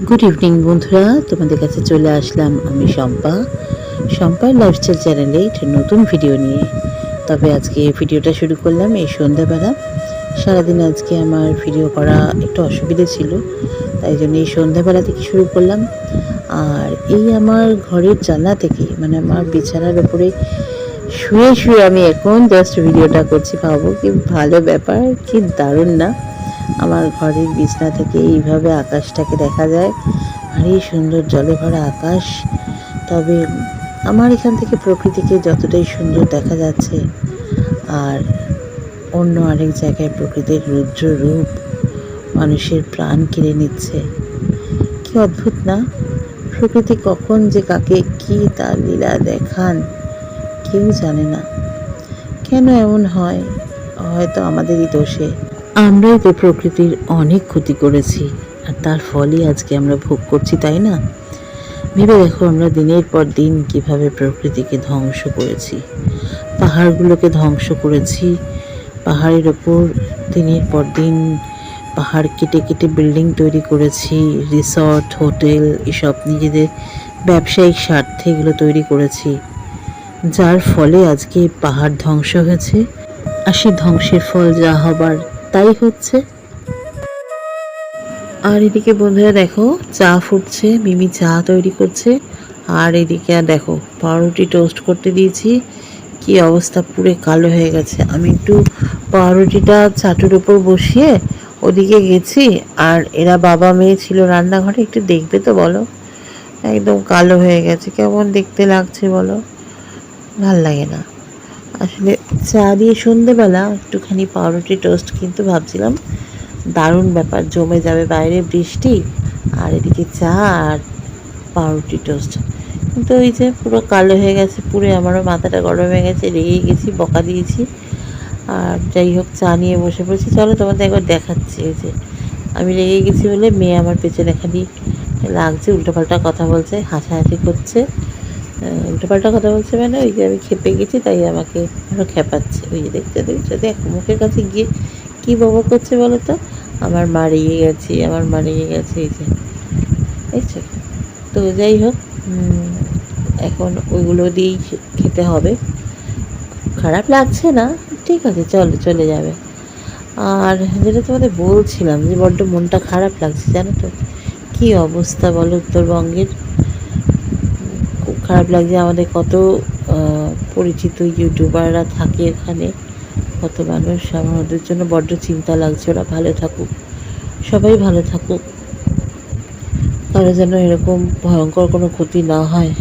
Good evening বন্ধুরা, তোমাদের কাছে চলে আসলাম আমি সাম্পার লাইফস্টাইল চ্যানেলে একটা নতুন ভিডিও নিয়ে। তবে আজকে ভিডিওটা শুরু করলাম এই সন্ধ্যাবেলা। সারাদিন আজকে আমার ভিডিও করা একটু অসুবিধে ছিল, তাই জন্য এই সন্ধ্যাবেলা থেকে শুরু করলাম। আর এই আমার ঘরের জানলা থেকে, মানে আমার বিছানার উপরে শুয়ে শুয়ে আমি এখন জাস্ট ভিডিওটা করছি। ভাবো কি ভালো ব্যাপার, কি দারুণ না? আমার ঘরের বিছনা থেকে এইভাবে আকাশটাকে দেখা যায়, ভারী সুন্দর জলে ভরা আকাশ। তবে আমার এখান থেকে প্রকৃতিকে যতটাই সুন্দর দেখা যাচ্ছে, আর অন্য আরেক জায়গায় প্রকৃতির রুদ্র রূপ মানুষের প্রাণ কেড়ে নিচ্ছে। কি অদ্ভুত না? প্রকৃতি কখন যে কাকে কি তার লীলা দেখান কেউ জানে না। কেন এমন হয়? হয়তো আমাদেরই দোষে। আমরাই তো প্রকৃতির অনেক ক্ষতি করেছি, আর তার ফলই আজকে আমরা ভোগ করছি, তাই না? ভেবে দেখো, আমরা দিনের পর দিন কিভাবে প্রকৃতিকে ধ্বংস করেছি, পাহাড়গুলোকে ধ্বংস করেছি। পাহাড়ের ওপর দিনের পর দিন পাহাড় কেটে কেটে বিল্ডিং তৈরি করেছি, রিসর্ট, হোটেল, এসব নিজেদের ব্যবসায়িক স্বার্থে এগুলো তৈরি করেছি, যার ফলে আজকে পাহাড় ধ্বংস হয়েছে। আর সেই ধ্বংসের ফল যা হবার তাই হচ্ছে। আর এদিকে বন্ধুরা দেখো, চা ফুটছে, মিমি চা তৈরি করছে। আর এদিকে দেখো, পাউরুটি টোস্ট করতে দিয়েছি, কি অবস্থা, পুরো কালো হয়ে গেছে। আমি একটু পাউরুটিটা চাটুর উপর বসিয়ে ওদিকে গেছি, আর এরা বাবা মেয়ে ছিল রান্নাঘরে, একটু দেখবে তো বলো। একদম কালো হয়ে গেছে, কেমন দেখতে লাগছে বলো? ভাল লাগে না আসলে। চা দিয়ে সন্ধেবেলা একটুখানি পাউরুটি টোস্ট কিন্তু ভাবছিলাম দারুণ ব্যাপার, জমে যাবে। বাইরে বৃষ্টি আর এদিকে চা আর পাউরুটি টোস্ট। কিন্তু ওই যে পুরো কালো হয়ে গেছে, পুরো আমারও মাথাটা গরম হয়ে গেছে, রেগে গেছি, বকা দিয়েছি। আর যাই হোক, চা নিয়ে বসে পড়েছি। চলো তোমাদের একবার দেখাচ্ছি। এই যে আমি রেগে গেছি বলে মেয়ে আমার পেছনে খালি লাগছে, উল্টোপাল্টা কথা বলছে, হাসাহাসি করছে। উল্টোপাল্টা কথা বলছে মানে ওই যে আমি খেপে গেছি, তাই আমাকে আরও খেপাচ্ছে। ওই যে দেখতে দেখছো, দেখ মুখের কাছে গিয়ে কী বকা করছে বলো তো? আমার মা রেগে গেছে, আমার মা রেগে গেছে, এই যে দেখছো। তো যাই হোক, এখন ওইগুলো দিয়েই খেতে হবে। খারাপ লাগছে না, ঠিক আছে, চলো চলে যাবে। আর যেটা তোমাদের বলছিলাম, যে বড্ড মনটা খারাপ লাগছে, জানো তো? কী অবস্থা বলো উত্তরবঙ্গের? খুব খারাপ লাগছে। আমাদের কত পরিচিত ইউটিউবাররা থাকে এখানে, কত মানুষ। আমার ওদের জন্য বড্ড চিন্তা লাগছে। ওরা ভালো থাকুক, সবাই ভালো থাকুক, কারো যেন এরকম ভয়ঙ্কর কোনো ক্ষতি না হয়।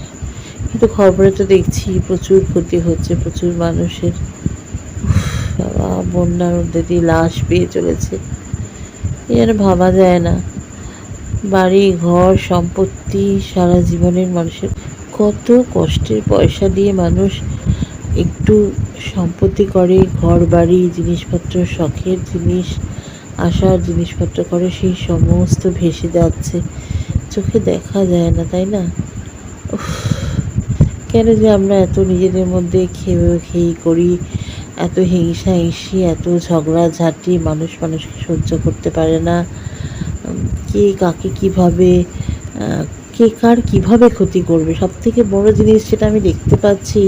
কিন্তু খবরে তো দেখছি প্রচুর ক্ষতি হচ্ছে, প্রচুর মানুষের। বাবা, বন্যার মধ্যে দিয়ে লাশ পেয়ে চলেছে, এ যেন ভাবা যায় না। বাড়ি ঘর সম্পত্তি, সারা জীবনের মানুষের কত কষ্টের পয়সা দিয়ে মানুষ একটু সম্পত্তি করে, ঘর বাড়ি, জিনিসপত্র, শখের জিনিস, আশার জিনিসপত্র করে, সেই সমস্ত ভেসে যাচ্ছে, চোখে দেখা যায় না, তাই না? কেন যে আমরা এত নিজেদের মধ্যে খেয়ে করি, এত হিংসা হিংসি, এত ঝগড়াঝাঁটি, মানুষ মানুষকে সহ্য করতে পারে না। কে কাকে কীভাবে, কে কার কীভাবে ক্ষতি করবে। সব থেকে বড় জিনিস যেটা আমি দেখতে পাচ্ছি,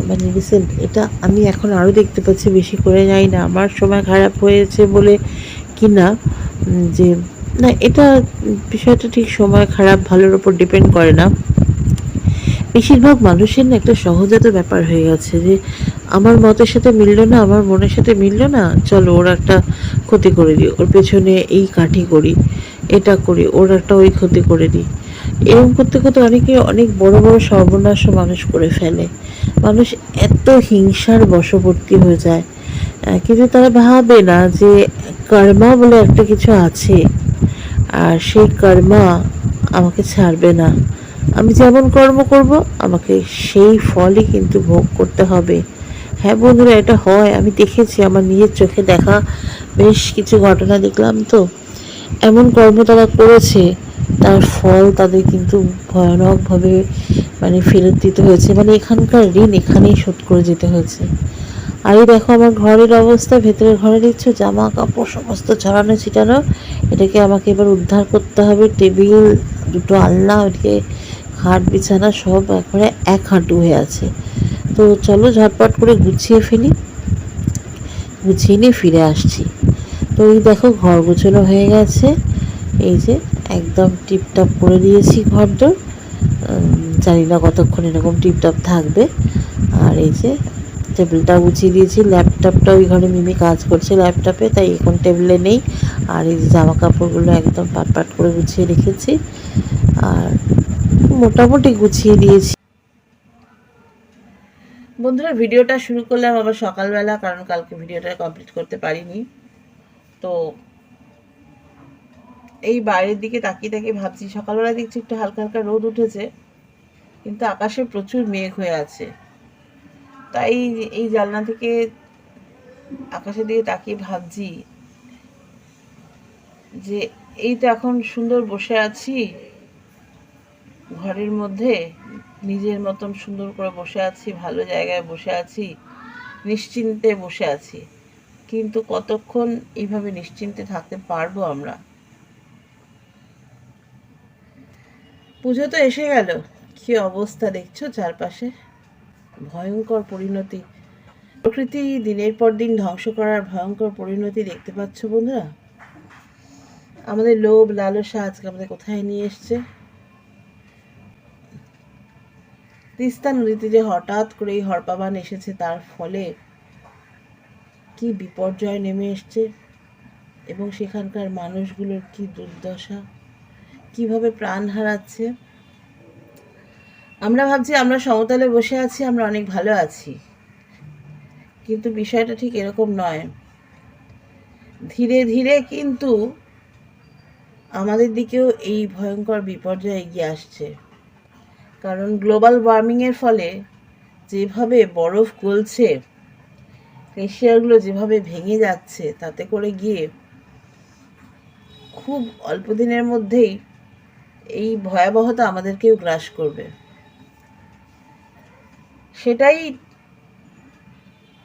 মানে রিসেন্ট, এটা আমি এখন আরও দেখতে পাচ্ছি বেশি করে, যাই না আমার সময় খারাপ হয়েছে বলে কি না, যে না, এটা বিষয়টা ঠিক সময় খারাপ ভালোর ওপর ডিপেন্ড করে না। বেশিরভাগ মানুষের না একটা সহজাত ব্যাপার হয়ে গেছে, যে আমার মতের সাথে মিলল না, আমার মনের সাথে মিলল না, চলো ওর একটা ক্ষতি করে দিই, ওর পেছনে এই কাঠি করি, এটা করি, ওর একটা ওই ক্ষতি করে দিই। এরকম করতে করতে অনেকে অনেক বড় বড় সর্বনাশও মানুষ করে ফেলে। মানুষ এত হিংসার বশবর্তী হয়ে যায়, কিন্তু তারা ভাবে না যে কর্মা বলে একটা কিছু আছে, আর সেই কর্মা আমাকে ছাড়বে না। আমি যেমন কর্ম করব, আমাকে সেই ফলই কিন্তু ভোগ করতে হবে। হ্যাঁ বন্ধুরা, এটা হয়, আমি দেখেছি, আমার নিজের চোখে দেখা বেশ কিছু ঘটনা দেখলাম তো। এমন কর্ম তারা করেছে, তার ফল তাদের কিন্তু ভয়ানকভাবে মানে ফেরত দিতে হয়েছে, মানে এখানকার ঋণ এখানেই শোধ করে যেতে হয়েছে। আর এই দেখো আমার ঘরের অবস্থা, ভেতরের ঘরে দেখছো জামা কাপড় সমস্ত ছড়ানো ছিটানো। এটাকে আমাকে এবার উদ্ধার করতে হবে। টেবিল, দুটো আলনা, ওদিকে খাট বিছানা সব একবারে এক হাঁটু হয়ে আছে। তো চলো ঝটপট করে গুছিয়ে ফেলি, গুছিয়ে নিয়ে ফিরে আসছি। তো এই দেখো ঘর গোছানো হয়ে গেছে, এই যে একদম টিপটপ করে দিয়েছি ঘরদোর। জানি না কতক্ষণ এরকম টিপটপ থাকবে। আর এই যে টেবিলটা গুছিয়ে দিয়েছি, ল্যাপটপটা ওই ঘরে মিমি কাজ করছে ল্যাপটপে, তাই এখন টেবিলে নেই। আর এই যে জামা কাপড়গুলো একদম পাট পাট করে গুছিয়ে রেখেছি, আর মোটামুটি গুছিয়ে দিয়েছি। বন্ধুরা ভিডিওটা শুরু করলাম আবার সকালবেলা, কারণ কালকে ভিডিওটা কমপ্লিট করতে পারিনি। তো এই বাইরের দিকে তাকিয়ে তাকিয়ে ভাবছি, সকালবেলা দেখছি একটু হালকা হালকা রোদ উঠেছে, কিন্তু আকাশে প্রচুর মেঘ হয়ে আছে। তাই এই জানলা থেকে আকাশের দিকে তাকিয়ে ভাবছি যে এই তো এখন সুন্দর বসে আছি ঘরের মধ্যে, নিজের মতন সুন্দর করে বসে আছি, ভালো জায়গায় বসে আছি, নিশ্চিন্তে বসে আছি। কিন্তু কতক্ষণ এইভাবে নিশ্চিন্তে থাকতে পারবো আমরা? পুজো তো এসে গেল, কি অবস্থা দেখছো চারপাশে, ভয়ঙ্কর পরিণতি। প্রকৃতি দিনের পর দিন ধ্বংস করার ভয়ঙ্কর পরিণতি দেখতে পাচ্ছ বন্ধুরা। আমাদের লোভ লালসা আজকে আমাদের কোথায় নিয়ে এসছে। তিস্তা নদীতে যে হঠাৎ করে এই হরপাবান এসেছে, তার ফলে কি বিপর্যয় নেমে এসছে, এবং সেখানকার মানুষগুলোর কি দুর্দশা, কিভাবে প্রাণ হারাচ্ছে। আমরা ভাবছি আমরা সমতলে বসে আছি, আমরা অনেক ভালো আছি, কিন্তু বিষয়টা ঠিক এরকম নয়। ধীরে ধীরে কিন্তু আমাদের দিকেও এই ভয়ঙ্কর বিপর্যয় এগিয়ে আসছে। কারণ গ্লোবাল ওয়ার্মিংয়ের ফলে যেভাবে বরফ গলছে, গ্লেশিয়ারগুলো যেভাবে ভেঙে যাচ্ছে, তাতে করে গিয়ে খুব অল্প দিনের মধ্যেই এই ভয়াবহতা আমাদেরকেও গ্রাস করবে। সেটাই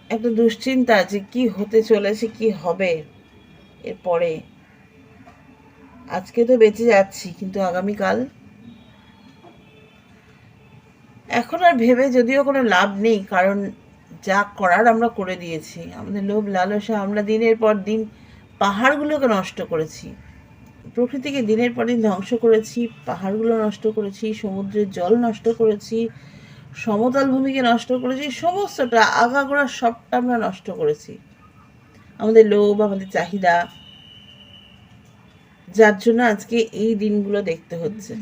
একটা দুশ্চিন্তা যে কি হতে চলেছে, কি হবে এরপরে। আজকে তো বেঁচে যাচ্ছি, কিন্তু আগামীকাল এখন আর ভেবে যদিও কোনো লাভ নেই, কারণ যা করার আমরা করে দিয়েছি। আমাদের লোভ লালসা, আমরা দিনের পর দিন পাহাড়গুলোকে নষ্ট করেছি, প্রকৃতিকে দিনের পর দিন ধ্বংস করেছি, পাহাড়গুলো নষ্ট করেছি, সমুদ্রের জল নষ্ট করেছি, সমতল ভূমিকে নষ্ট করেছি, সমস্তটা আগাগোড়া সবটা আমরা নষ্ট করেছি। আমাদের লোভ, আমাদের চাহিদা, যার জন্য আজকে এই দিনগুলো দেখতে হচ্ছে।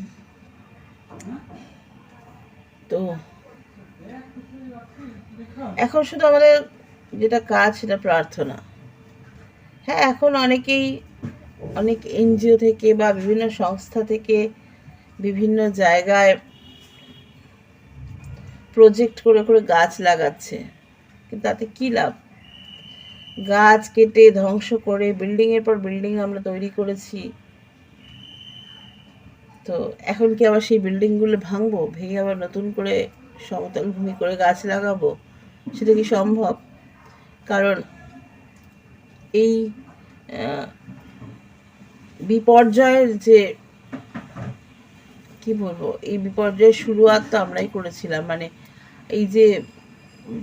তো এখন শুধু আমাদের যেটা কাজ সেটা প্রার্থনা। হ্যাঁ, এখন অনেক এনজিও থেকে বা বিভিন্ন সংস্থা থেকে বিভিন্ন জায়গায় প্রজেক্ট করে করে গাছ লাগাচ্ছে, কিন্তু তাতে কী লাভ? গাছ কেটে ধ্বংস করে বিল্ডিংয়ের পর বিল্ডিং আমরা তৈরি করেছি। তো এখন কি আবার সেই বিল্ডিংগুলো ভাঙবো, ভেঙে আবার নতুন করে সমতল ভূমি করে গাছ লাগাবো? সেটা কি সম্ভব? কারণ এই বিপর্যয়ের যে কি বলবো, এই বিপর্যয়ের শুরুয়াত তো আমরাই করেছিলাম। মানে এই যে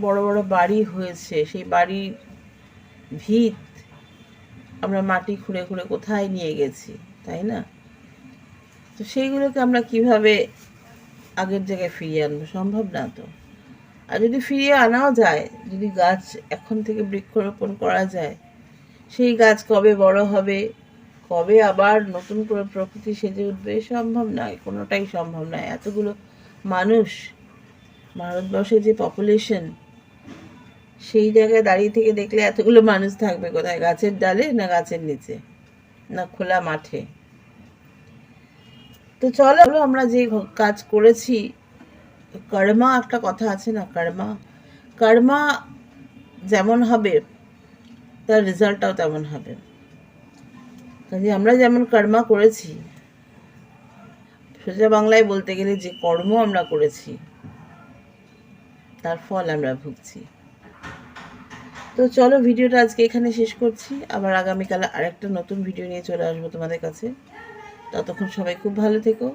বড় বড় বাড়ি হয়েছে, সেই বাড়ির ভিত আমরা মাটি খুঁড়ে খুঁড়ে কোথায় নিয়ে গেছি, তাই না? তো সেইগুলোকে আমরা কিভাবে আগের জায়গায় ফিরিয়ে আনবো? সম্ভব না তো। আর যদি ফিরিয়ে আনাও যায়, যদি গাছ এখন থেকে বৃক্ষরোপণ করা যায়, সেই গাছ কবে বড় হবে, কবে আবার নতুন করে প্রকৃতি সেজে উঠবে? সম্ভব নয়, কোনোটাই সম্ভব নয়। এতগুলো মানুষ, ভারতবর্ষে যে পপুলেশন, সেই জায়গায় দাঁড়িয়ে থেকে দেখলে এতগুলো মানুষ থাকবে কোথায়? গাছের ডালে, না গাছের নিচে, না খোলা মাঠে? তো চলো আমরা যে কাজ করেছি, কর্মা একটা কথা আছে না, কর্মা কর্মা যেমন হবে তার রেজাল্টটাও তেমন হবে। কাজে আমরা যেমন কর্মা করেছি, সোজা বাংলায় বলতে গেলে যে কর্ম আমরা করেছি তার ফল আমরা ভুগছি। তো চলো ভিডিওটা আজকে এখানে শেষ করছি, আবার আগামীকাল আরেকটা নতুন ভিডিও নিয়ে চলে আসবো তোমাদের কাছে। ততক্ষণ সবাই খুব ভালো থেকো,